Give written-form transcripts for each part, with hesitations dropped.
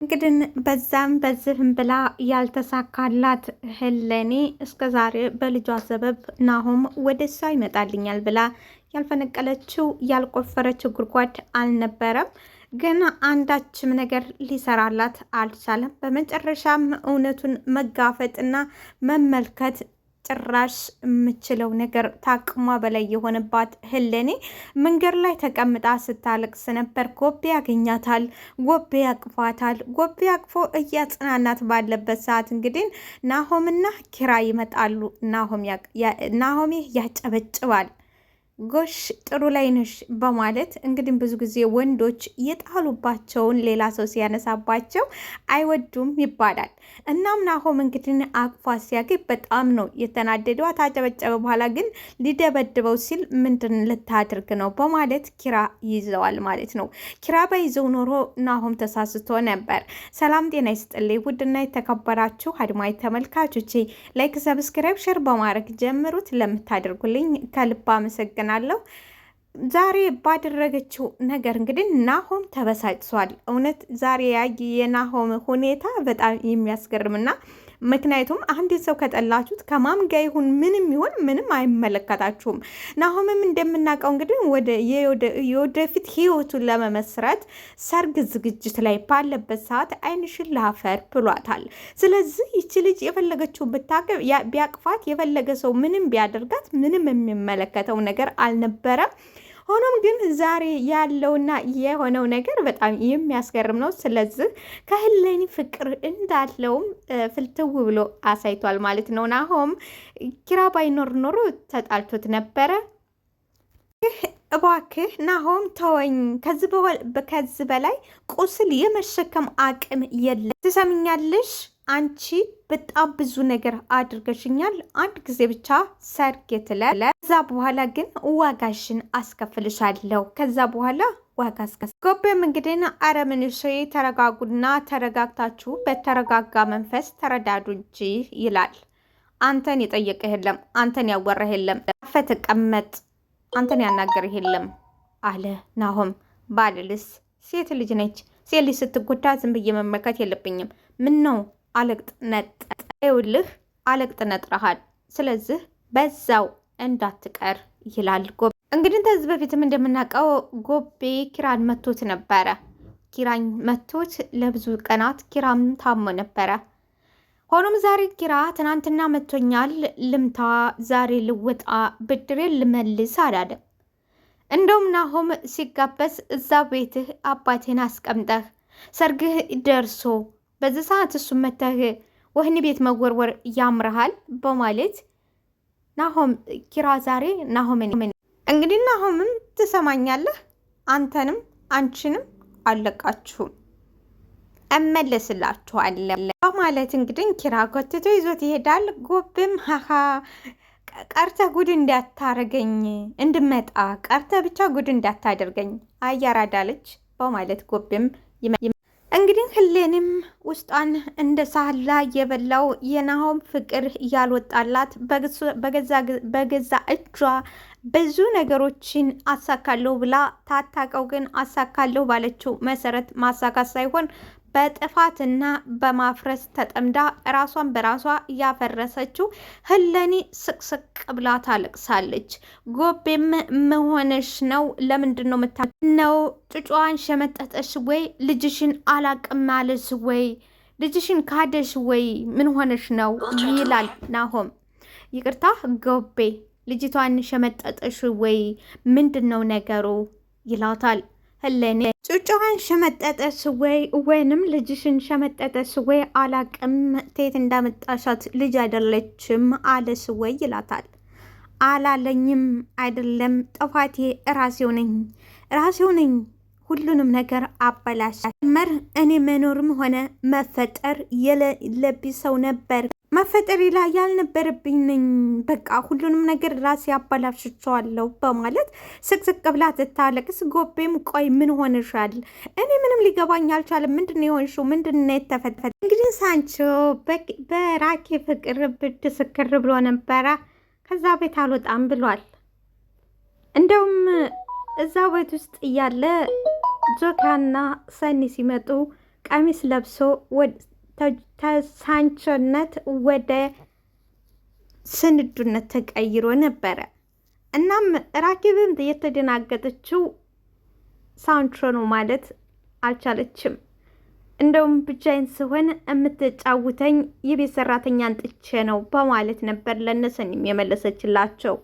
እንግዲህ በዛም በዚህም ብላ ያልተሳካላት ሄለኔ እስከዛሬ በልጇ ሰበብ ናሆም ወደ እሷ ይመጣልኛል ብላ ያልፈነቀለችው ያልቆፈረችው ጉድጓድ አልነበረም። ግን አንዳችም ነገር ሊሰራላት አልቻለም። በመጨረሻም እውነቱን መጋፈጥና መመልከት ጭራሽ የምችለው ነገር ታቅሟ በላይ የሆነባት ሄለኔ መንገድ ላይ ተቀምጣ ስታለቅስ ነበር። ጎቤ ያገኛታል፣ ጎቤ ያቅፏታል። ጎቤ አቅፎ እያጽናናት ባለበት ሰዓት እንግዲህ ናሆምና ኪራ ይመጣሉ። ናሆሜ ያጨበጭባል። ጎሽ ጥሩ ላይ ነሽ በማለት እንግዲህ ብዙ ጊዜ ወንዶች የጣሉባቸውን ሌላ ሰው ሲያነሳባቸው አይወዱም ይባላል። እናም ናሆም እንግዲህ አቅፏ ሲያገኝ በጣም ነው የተናደደው። ታጨበጨበ በኋላ ግን ሊደበድበው ሲል ምንድን ልታድርግ ነው በማለት ኪራ ይዘዋል ማለት ነው። ኪራ በይዘው ኖሮ ናሆም ተሳስቶ ነበር። ሰላም ጤና ይስጥልኝ ውድና የተከበራችሁ አድማጭ ተመልካቾቼ ላይክ፣ ሰብስክራይብ፣ ሼር በማድረግ ጀምሩት። ለምታደርጉልኝ ከልብ አመሰግናለሁ። ዛሬ ባደረገችው ነገር እንግዲህ ናሆም ተበሳጭቷል። እውነት ዛሬ የናሆም ሁኔታ በጣም የሚያስገርምና ምክንያቱም አንድ ሰው ከጠላችሁት ከማም ጋር ይሁን ምንም አይመለከታችሁም። ናሆምም እንደምናውቀው እንግዲህ የወደፊት ህይወቱን ለመመስረት ሰርግ ዝግጅት ላይ ባለበት ሰዓት ዓይንሽን ላፈር ብሏታል። ስለዚህ ይቺ ልጅ የፈለገችው ብታገብ ቢያቅፋት የፈለገ ሰው ምንም ቢያደርጋት ምንም የሚመለከተው ነገር አልነበረም። ሆኖም ግን ዛሬ ያለውና የሆነው ነገር በጣም የሚያስገርም ነው። ስለዚህ ከሄለኒ ፍቅር እንዳለውም ፍልትው ብሎ አሳይቷል ማለት ነው። ናሆም ኪራ ባይኖር ኖሮ ተጣልቶት ነበረ። እባክህ ናሆም ተወኝ፣ ከዚህ በላይ ቁስል የመሸከም አቅም የለም። ትሰምኛለሽ? አንቺ በጣም ብዙ ነገር አድርገሽኛል። አንድ ጊዜ ብቻ ሰርግ የትለ ከዛ በኋላ ግን ዋጋሽን አስከፍልሻለሁ። ከዛ በኋላ ዋጋ ጎቤም እንግዲህ አረምንሽ ተረጋጉና ተረጋግታችሁ በተረጋጋ መንፈስ ተረዳዱ እንጂ ይላል። አንተን የጠየቀ የለም፣ አንተን ያወራህ የለም፣ አፈ ተቀመጥ፣ አንተን ያናገርህ የለም አለ ናሆም። ባልልስ ሴት ልጅ ነች። ሴት ልጅ ስትጎዳ ዝም ብዬ መመልከት የለብኝም። ምን ነው አለቅጥ ነጥልህ አለቅጥ ነጥረሃል። ስለዚህ በዛው እንዳትቀር ይላል ጎቤ። እንግዲህ ከዚህ በፊትም እንደምናውቀው ጎቤ ኪራን መቶት ነበረ። ኪራን መቶት ለብዙ ቀናት ኪራም ታሞ ነበረ። ሆኖም ዛሬ ኪራ ትናንትና መቶኛል ልምታ፣ ዛሬ ልወጣ፣ ብድሬን ልመልስ አላለም። እንደውም ናሆም ሲጋበዝ እዛ ቤትህ አባቴን አስቀምጠህ ሰርግህ ደርሶ በዚህ ሰዓት እሱም መተህ ወህኒ ቤት መወርወር ያምረሃል በማለት ናሆም ኪራ ዛሬ ናሆምን እንግዲህ ናሆምም ትሰማኛለህ፣ አንተንም አንቺንም አለቃችሁም እመለስላችኋለሁ በማለት እንግዲህ ኪራ ጎትቶ ይዞት ይሄዳል። ጎብም ሀሀ ቀርተህ ጉድ እንዳታረገኝ እንድመጣ ቀርተህ ብቻ ጉድ እንዳታደርገኝ አያራዳለች በማለት ጎብም እንግዲህ ሄለኒም ውስጧን እንደ ሳህላ የበላው የናሆም ፍቅር ያልወጣላት በገዛ እጇ ብዙ ነገሮችን አሳካለሁ ብላ ታታቀው ግን አሳካለሁ ባለችው መሰረት ማሳካት ሳይሆን በጥፋትና በማፍረስ ተጠምዳ ራሷን በራሷ ያፈረሰችው ሄለኒ ስቅስቅ ብላ ታለቅሳለች። ጎቤም መሆንሽ ነው? ለምንድን ነው ነው ጩጫዋን ሸመጠጠሽ ወይ? ልጅሽን አላቅም አለሽ ወይ? ልጅሽን ካደሽ ወይ? ምን ሆነሽ ነው ይላል ናሆም። ይቅርታ ጎቤ ልጅቷን ሸመጠጠሽ ወይ? ምንድን ነው ነገሩ ይላታል። ሄለኒ ጩጫዋን ሸመጠጠሽ ወይ ወይንም ልጅሽን ሸመጠጠሽ ወይ? አላቅም፣ ቴት እንዳመጣሻት ልጅ አይደለችም አለሽ ወይ ይላታል። አላለኝም፣ አይደለም ጥፋቴ ራሴው ነኝ፣ ሁሉንም ነገር አበላሽ መር እኔ መኖርም ሆነ መፈጠር የሌለብኝ ሰው ነበር። መፈጠር ላይ ያልነበረብኝ ነኝ። በቃ ሁሉንም ነገር ራሴ አበላሽቸዋለሁ በማለት ስቅስቅ ብላ ትታለቅስ። ጎቤም ቆይ ምን ሆነሻል? እኔ ምንም ሊገባኝ አልቻለም። ምንድን የሆንሽው? ምንድን የተፈጠረ? እንግዲህ ሳንቾ በራኬ ፍቅር ብድ ስክር ብሎ ነበረ። ከዛ ቤት አልወጣም ብሏል። እንደውም እዛ ቤት ውስጥ እያለ ጆካና ሰኒ ሲመጡ ቀሚስ ለብሶ ተሳንቾነት ወደ ስንዱነት ተቀይሮ ነበረ። እናም ራኪብም የተደናገጠችው ሳንቾ ነው ማለት አልቻለችም። እንደውም ብቻዬን ስሆን የምትጫውተኝ የቤት ሰራተኛ አንጥቼ ነው በማለት ነበር ለነሰኒም የመለሰችላቸው።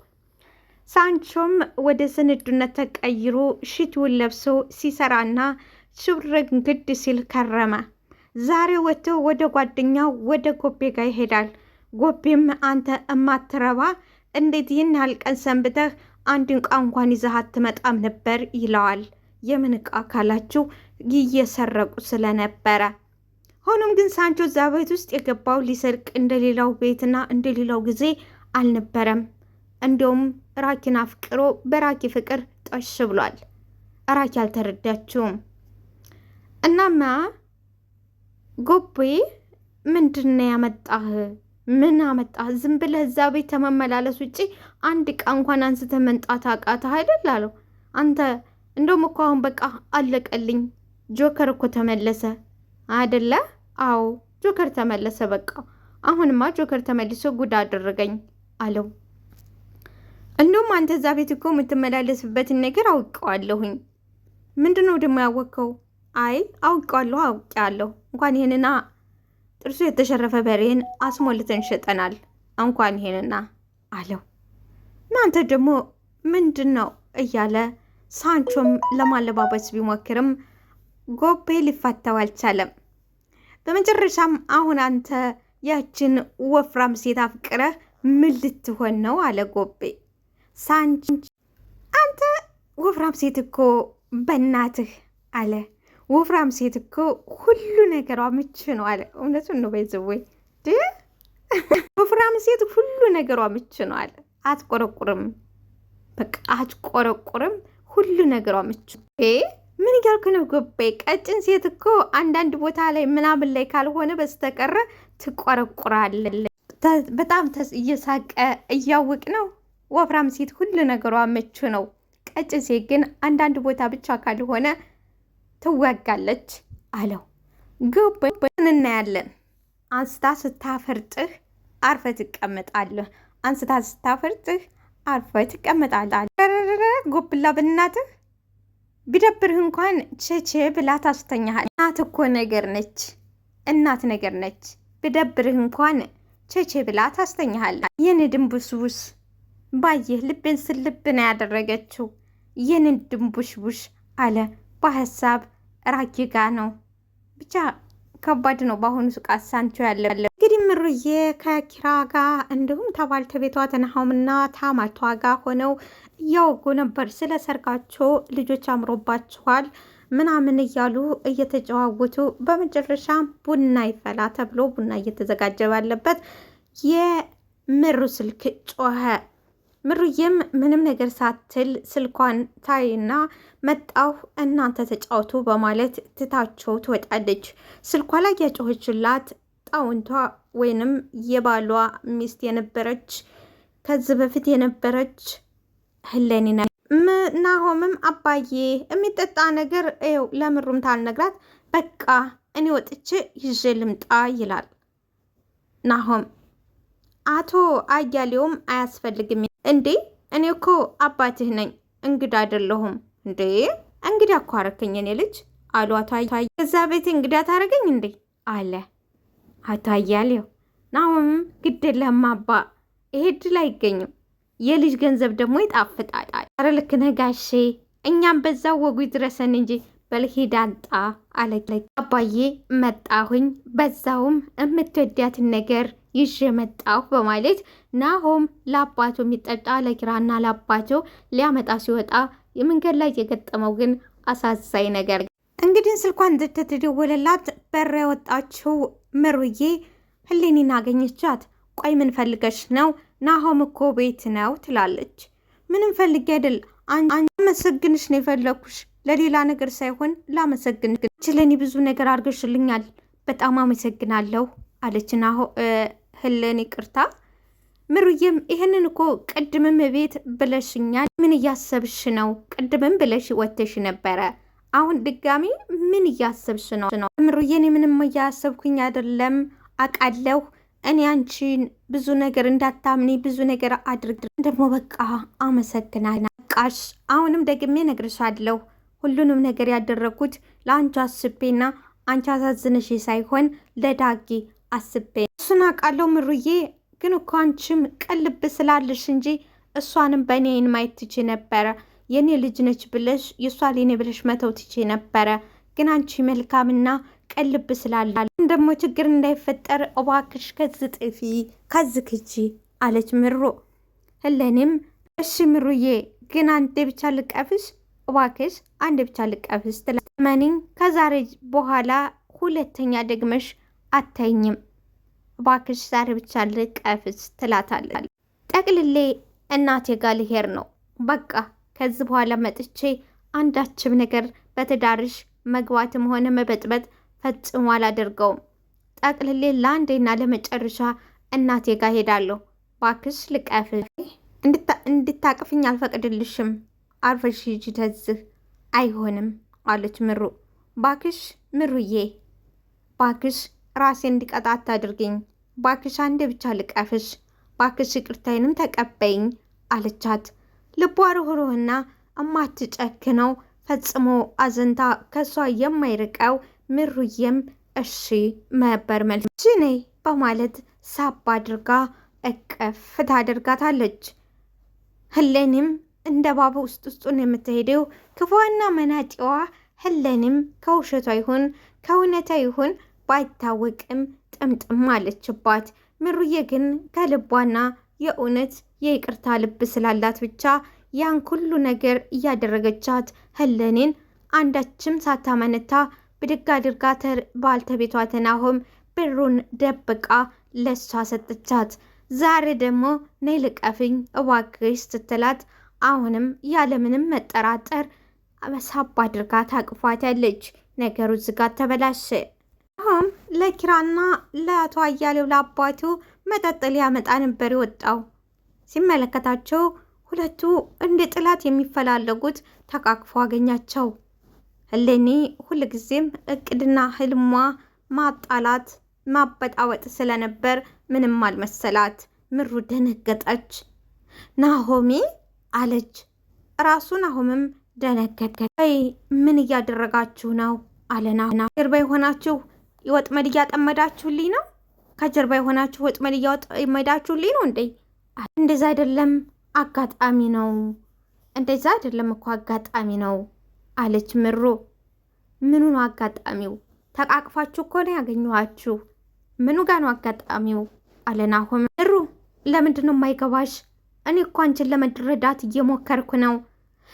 ሳንቾም ወደ ስንዱነት ተቀይሮ ሽቲውን ለብሶ ሲሰራና ሽብርግድ ሲል ከረመ። ዛሬ ወጥቶ ወደ ጓደኛው ወደ ጎቤ ጋር ይሄዳል። ጎቤም አንተ እማትረባ እንዴት ይህን ያህል ቀን ሰንብተህ አንድ ዕቃ እንኳን ይዘህ አትመጣም ነበር ይለዋል። የምን ዕቃ ካላችሁ እየሰረቁ ስለነበረ። ሆኖም ግን ሳንቾ እዛ ቤት ውስጥ የገባው ሊሰርቅ እንደሌላው ቤትና እንደሌላው ጊዜ አልነበረም። እንዲሁም ራኪን አፍቅሮ በራኪ ፍቅር ጠሽ ብሏል። ራኪ አልተረዳችውም። እናማ ጎቤ ምንድነው ያመጣህ? ምን አመጣህ? ዝም ብለህ እዛ ቤት ከመመላለስ ውጪ አንድ ዕቃ እንኳን አንስተህ መንጣት አቃተህ አይደል አለው። አንተ እንደውም እኮ አሁን በቃ አለቀልኝ። ጆከር እኮ ተመለሰ አይደለ? አዎ ጆከር ተመለሰ። በቃ አሁንማ ጆከር ተመልሶ ጉድ አደረገኝ አለው። እንደውም አንተ እዛ ቤት እኮ የምትመላለስበትን ነገር አውቀዋለሁኝ። ምንድነው ደግሞ ያወቅከው? አይ አውቄያለሁ። እንኳን ይሄንና ጥርሱ የተሸረፈ በሬን አስሞልተን ሸጠናል። እንኳን ይሄንና አለው። እናንተ ደግሞ ምንድን ነው እያለ ሳንቾም ለማለባበስ ቢሞክርም ጎቤ ሊፋታው አልቻለም። በመጨረሻም አሁን አንተ ያችን ወፍራም ሴት አፍቅረህ ምን ልትሆን ነው አለ ጎቤ። ሳንቾ አንተ ወፍራም ሴት እኮ በእናትህ አለ። ወፍራም ሴት እኮ ሁሉ ነገሯ ምቹ ነው አለ። እውነቱን ነው በይዘወይ ወፍራም ሴት ሁሉ ነገሯ ምቹ ነው አለ። አትቆረቁርም፣ በቃ አትቆረቁርም፣ ሁሉ ነገሯ ምቹ። ምን እያልክ ነው ጎቤ? ቀጭን ሴት እኮ አንዳንድ ቦታ ላይ ምናምን ላይ ካልሆነ በስተቀረ ትቆረቁራለ። በጣም እየሳቀ እያወቅ ነው። ወፍራም ሴት ሁሉ ነገሯ ምቹ ነው፣ ቀጭን ሴት ግን አንዳንድ ቦታ ብቻ ካልሆነ ትወጋለች አለው። ጎቤ እናያለን። አንስታ ስታፈርጥህ አርፈ ትቀመጣለህ። አንስታ ስታፈርጥህ አርፈ ትቀመጣለህ። ጎብላ በእናትህ ቢደብርህ እንኳን ቼቼ ብላ ታስተኛሃል። እናት እኮ ነገር ነች፣ እናት ነገር ነች። ቢደብርህ እንኳን ቼቼ ብላ ታስተኛሃል። የኔ ድንቡሽቡሽ ባየህ ልቤን ስልብ ነው ያደረገችው። የኔ ድንቡሽቡሽ አለ በሀሳብ ራኪ ጋ ነው። ብቻ ከባድ ነው በአሁኑ ሰዓት ሳንቾ ያለ። እንግዲህ ምሩዬ ከኪራ ጋር እንዲሁም ከባልተቤቷ ተናሆምና ታማቷ ጋር ሆነው እያወጉ ነበር ስለ ሰርጋቸው። ልጆች አምሮባችኋል ምናምን እያሉ እየተጨዋወቱ በመጨረሻ ቡና ይፈላ ተብሎ ቡና እየተዘጋጀ ባለበት የምሩ ስልክ ጮኸ። ምሩዬም ምንም ነገር ሳትል ስልኳን ታይና መጣሁ እናንተ ተጫወቱ በማለት ትታቸው ትወጣለች። ስልኳ ላይ ያጮኸችላት ጣውንቷ ወይንም የባሏ ሚስት የነበረች ከዚህ በፊት የነበረች ህለኒና። ናሆምም አባዬ የሚጠጣ ነገር ው ለምሩም ታልነግራት በቃ እኔ ወጥቼ ይዤ ልምጣ ይላል ናሆም። አቶ አያሌውም አያስፈልግም እንዴ እኔ እኮ አባትህ ነኝ እንግዳ አይደለሁም እንዴ? እንግዳ እኮ አረከኝ እኔ ልጅ አሉ አቶ አያሌው። እዛ ቤት እንግዳ ታረገኝ እንዴ አለ አቶ አያሌው። ናሆም ግድ የለህም አባ ይሄ ድል አይገኝም፣ የልጅ ገንዘብ ደግሞ ይጣፍጣል። ኧረ ልክ ነህ ጋሼ፣ እኛም በዛው ወጉ ይድረሰን እንጂ በልሂድ አንጣ አለ አባዬ። መጣሁኝ በዛውም የምትወዳትን ነገር ይዤ መጣሁ በማለት ናሆም ለአባቱ የሚጠጣ ለኪራና ለአባቱ ሊያመጣ ሲወጣ የመንገድ ላይ የገጠመው ግን አሳዛኝ ነገር። እንግዲህ ስልኳን ተደወለላት። በር ያወጣችው ምሩዬ ህሌኒን አገኘቻት። ቆይ ምን ፈልገሽ ነው? ናሆም እኮ ቤት ነው ትላለች። ምንም ፈልጌ አይደል አመሰግንሽ ነው የፈለኩሽ፣ ለሌላ ነገር ሳይሆን ላመሰግንሽ። ለእኔ ብዙ ነገር አድርገሽልኛል፣ በጣም አመሰግናለሁ አለች ህሌኒ። ቅርታ ምሩዬም ይህንን እኮ ቅድምም ቤት ብለሽኛል። ምን እያሰብሽ ነው? ቅድምም ብለሽ ወተሽ ነበረ አሁን ድጋሚ ምን እያሰብሽ ነው? ምሩዬ እኔ ምንም እያሰብኩኝ አይደለም አውቃለሁ። እኔ አንቺን ብዙ ነገር እንዳታምኒ ብዙ ነገር አድርግ ደግሞ በቃ አመሰግናለሁ። በቃሽ አሁንም ደግሜ ነግርሻለሁ። ሁሉንም ነገር ያደረኩት ለአንቺ አስቤና አንቺ አሳዝነሽ ሳይሆን ለዳጊ አስቤ እሱን አውቃለሁ ምሩዬ። ግን እኮ አንቺም ቅልብ ስላለሽ እንጂ እሷንም በእኔን ማየት ትቼ ነበረ። የኔ ልጅ ነች ብለሽ የእሷ ሌኔ ብለሽ መተው ትቼ ነበረ። ግን አንቺ መልካምና ቅልብ ስላለ ደግሞ ችግር እንዳይፈጠር እባክሽ ከዚህ ጥፊ ከዚህ ክጂ አለች ምሩ። ህለኔም እሺ ምሩዬ ግን አንዴ ብቻ ልቀፍሽ እባክሽ አንዴ ብቻ ልቀፍሽ ትለመኒኝ። ከዛሬ በኋላ ሁለተኛ ደግመሽ አታይኝም እባክሽ ዛሬ ብቻ ልቀፍሽ ትላታለች። ጠቅልሌ እናቴ ጋር ልሄድ ነው በቃ ከዚህ በኋላ መጥቼ አንዳችም ነገር በትዳርሽ መግባትም ሆነ መበጥበጥ ፈጽሞ አላደርገውም። ጠቅልሌ ለአንዴና ለመጨረሻ እናቴ ጋር ሄዳለሁ። ባክሽ ልቀፍ እንድታቅፍኝ አልፈቅድልሽም። አርፈሽ ሂጂ ተዝህ አይሆንም አለች ምሩ። ባክሽ ምሩዬ ባክሽ ራሴ እንዲቀጣ አታድርግኝ። ባክሽ አንዴ ብቻ ልቀፍሽ። ባክሽ ይቅርታዬንም ተቀበይኝ አለቻት። ልቧ ርኅሩህና እማትጨክነው ፈጽሞ አዘንታ ከሷ የማይርቀው ምሩዬም እሺ ነበር መልስ። እሺ ነይ በማለት ሳብ አድርጋ እቅፍ ታደርጋታለች። ህሌንም እንደ ባባ ውስጡን የምትሄደው ክፉዋና መናጢዋ ህሌንም ከውሸቷ ይሁን ከእውነታ ይሁን ባይታወቅም ጥምጥም አለችባት። ምሩዬ ግን ከልቧና የእውነት የይቅርታ ልብ ስላላት ብቻ ያን ሁሉ ነገር እያደረገቻት ህለኔን አንዳችም ሳታመነታ ብድግ አድርጋ ባልተቤቷ ናሆም ብሩን ደብቃ ለሷ ሰጥቻት። ዛሬ ደግሞ ነይ ልቀፍኝ እባክሽ ስትላት አሁንም ያለምንም መጠራጠር ሳብ አድርጋ ታቅፏት ያለች። ነገሩ ዝጋት ተበላሸ። አሁን ለኪራና ለአቶ አያሌው ለአባቱ መጠጥ ሊያመጣ ነበር የወጣው። ሲመለከታቸው ሁለቱ እንደ ጥላት የሚፈላለጉት ተቃቅፎ አገኛቸው። ህሌኒ ሁልጊዜም እቅድና ህልሟ ማጣላት ማበጣወጥ ስለነበር ምንም አልመሰላት። ምሩ ደነገጠች። ናሆሚ አለች። ራሱ ናሆምም ደነገጠ። አይ ምን እያደረጋችሁ ነው አለና ጀርባ የሆናችሁ ወጥመድ እያጠመዳችሁልኝ ነው? ከጀርባ የሆናችሁ ወጥመድ እያጠመዳችሁልኝ ነው እንዴ? እንደዛ አይደለም አጋጣሚ ነው። እንደዛ አይደለም እኮ አጋጣሚ ነው አለች ምሩ። ምኑ ነው አጋጣሚው? ተቃቅፋችሁ እኮ ነው ያገኘኋችሁ። ምኑ ጋር ነው አጋጣሚው አለ ናሆም። ምሩ ለምንድን ነው የማይገባሽ? እኔ እኮ አንቺን ለመረዳት እየሞከርኩ ነው።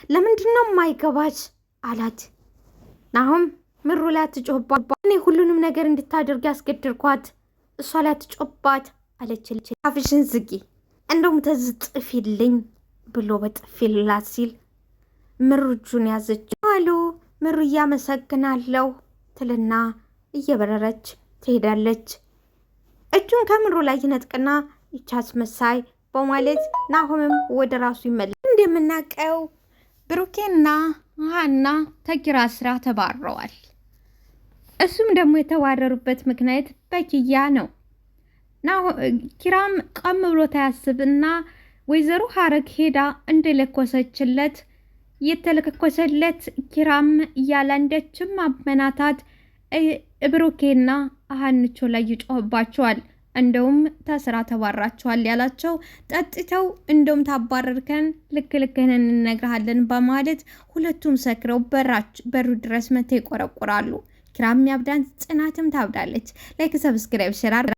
ለምንድን ነው የማይገባሽ አላት ናሆም። ምሩ ላይ አትጮህባት፣ እኔ ሁሉንም ነገር እንድታደርግ ያስገድርኳት፣ እሷ ላይ አትጮህባት አለች። አፍሽን ዝጊ እንደውም ተዝጥፊልኝ ብሎ በጥፊላት ሲል ምሩ እጁን ያዘች። አሉ ምሩ እያመሰግናለሁ ትልና እየበረረች ትሄዳለች። እጁን ከምሩ ላይ ይነጥቅና ይቻስ መሳይ በማለት ናሆምም ወደ ራሱ ይመለስ። እንደምናውቀው ብሩኬና ሀና ተኪራ ስራ ተባረዋል። እሱም ደግሞ የተባረሩበት ምክንያት በኪያ ነው። ኪራም ቀም ብሎ ታያስብና ወይዘሮ ሀረግ ሄዳ እንደለኮሰችለት የተለኮሰለት ኪራም እያላንደችም አመናታት ብሩኬና ሀንቾ ላይ ይጮህባቸዋል። እንደውም ተስራ ተባራቸዋል ያላቸው ጠጥተው እንደውም ታባረርከን ልክልክህን እንነግርሃለን በማለት ሁለቱም ሰክረው በሩ ድረስ መተው ይቆረቁራሉ። ኪራም ያብዳን፣ ጽናትም ታብዳለች። ላይክ ሰብስክራይብ ሸራር